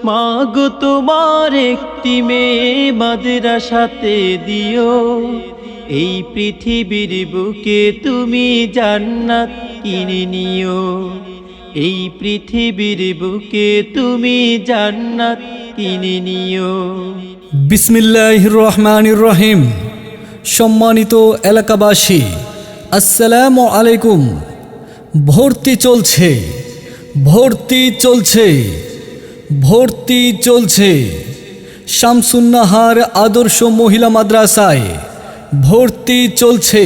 মাগো তোমার একটি মেয়ে মাদ্রাসাতে দিও। এই পৃথিবীর বুকে তুমি জান্নাত কিনে নিও। এই পৃথিবীর বুকে তুমি জান্নাত কিনে নিও। বিসমিল্লাহির রহমানির রহিম। সম্মানিত এলাকাবাসী, আসসালামু আলাইকুম। ভর্তি চলছে, ভর্তি চলছে, ভর্তি চলছে। শামসুন্নাহার আদর্শ মহিলা মাদ্রাসায় ভর্তি চলছে।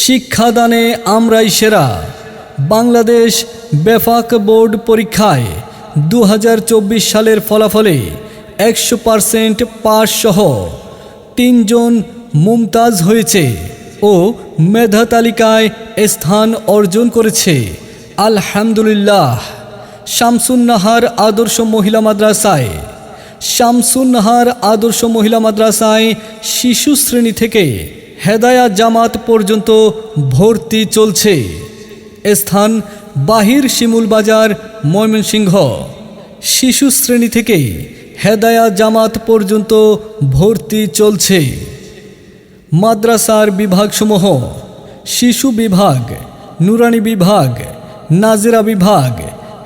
শিক্ষাদানে আমরাই সেরা। বাংলাদেশ বেফাক বোর্ড পরীক্ষায় 2024 সালের ফলাফলে 100% পাস সহ 3 জন মুমতাজ হয়েছে ও মেধা তালিকায় স্থান অর্জন করেছে। আলহামদুলিল্লাহ। শামসুন্নাহার আদর্শ মহিলা মাদ্রাসায় শামসুন্নাহার আদর্শ মহিলা মাদ্রাসায় শিশু শ্রেণী থেকে হেদায়া জামাত পর্যন্ত ভর্তি চলছে। স্থান বাহির শিমুল বাজার, ময়মনসিংহ। শিশু শ্রেণী থেকে হেদায়া জামাত পর্যন্ত ভর্তি চলছে। মাদ্রাসার বিভাগসমূহ: শিশু বিভাগ, নুরানি বিভাগ, নাজিরা বিভাগ,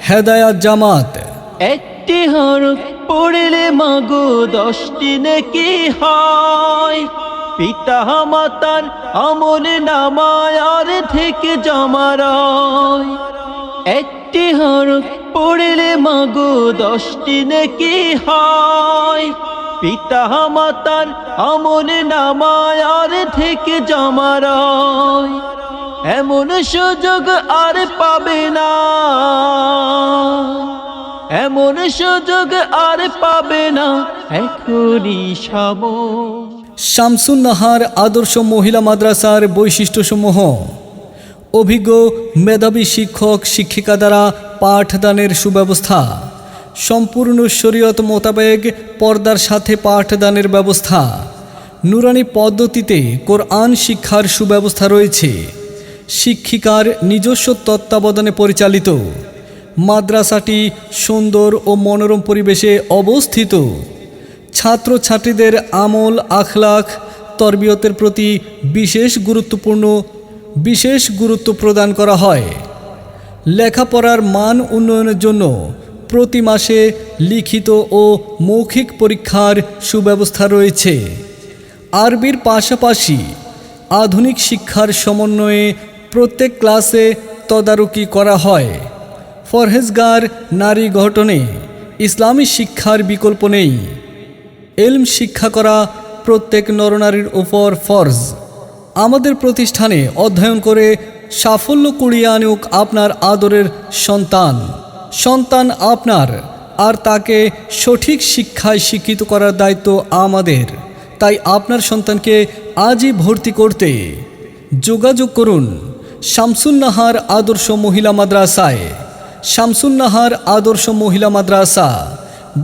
হেদায়া জামাত। একটি হরফ পড়লে মাগো 10টি নেকি হয়। পিতা মাতার আমল নামায় আর থেকে জমা রয়। একটি হরফ পড়লে মাগো 10টি নেকি হয়। পিতা মাতার আমল নামায় আর থেকে জমা রয়। এমন সুযোগ আর পাবে না, এমন সুযোগ আর পাবে না এখনই সময়। শামসুন্নাহার আদর্শ মহিলা মাদ্রাসার বৈশিষ্ট্যসমূহ: অভিজ্ঞ মেধাবী শিক্ষক শিক্ষিকা দ্বারা পাঠদানের সুব্যবস্থা, সম্পূর্ণ শরীয়ত মোতাবেক পর্দার সাথে পাঠদানের ব্যবস্থা, নুরানি পদ্ধতিতে কোরআন শিক্ষার সুব্যবস্থা রয়েছে, শিক্ষিকার নিজস্ব তত্ত্বাবধানে পরিচালিত। মাদ্রাসাটি সুন্দর ও মনোরম পরিবেশে অবস্থিত। ছাত্রছাত্রীদের আমল আখলাক তরবিয়তের প্রতি বিশেষ গুরুত্ব প্রদান করা হয়। লেখাপড়ার মান উন্নয়নের জন্য প্রতি মাসে লিখিত ও মৌখিক পরীক্ষার সুব্যবস্থা রয়েছে। আরবির পাশাপাশি আধুনিক শিক্ষার সমন্বয়ে প্রত্যেক ক্লাসে তদারকি করা হয়। ফরহেজগার নারী গঠনে ইসলামী শিক্ষার বিকল্প নেই। ইলম শিক্ষা করা প্রত্যেক নরনারীর উপর ফরজ। আমাদের প্রতিষ্ঠানে অধ্যয়ন করে সাফল্য কুড়িয়ে আনুক আপনার আদরের সন্তান। সন্তান আপনার, আর তাকে সঠিক শিক্ষায় শিক্ষিত করার দায়িত্ব আমাদের। তাই আপনার সন্তানকে আজই ভর্তি করতে যোগাযোগ করুন শামসুন্নাহার আদর্শ মহিলা মাদ্রাসায়। শামসুন্নাহার আদর্শ মহিলা মাদ্রাসা,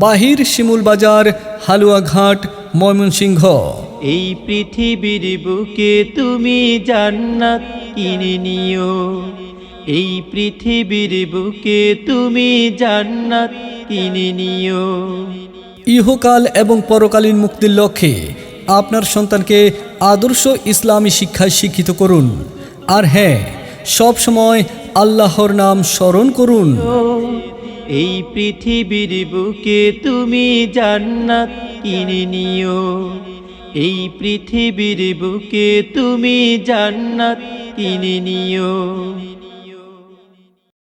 বাহির শিমুল বাজার, হালুয়াঘাট, ময়মনসিংহ। এই পৃথিবীর বুকে তুমি জান্নাত কিনে নিও। এই পৃথিবীর বুকে তুমি জান্নাত কিনে নিও। ইহকাল এবং পরকালীন মুক্তির লক্ষ্যে আপনার সন্তানকে আদর্শ ইসলামী শিক্ষায় শিক্ষিত করুন। আর হ্যাঁ, সব সময় আল্লাহর নাম স্মরণ করুন। এই পৃথিবীর বুকে তুমি জান্নাত কিনে নিও। এই পৃথিবীর বুকে তুমি জান্নাত কিনে নিও।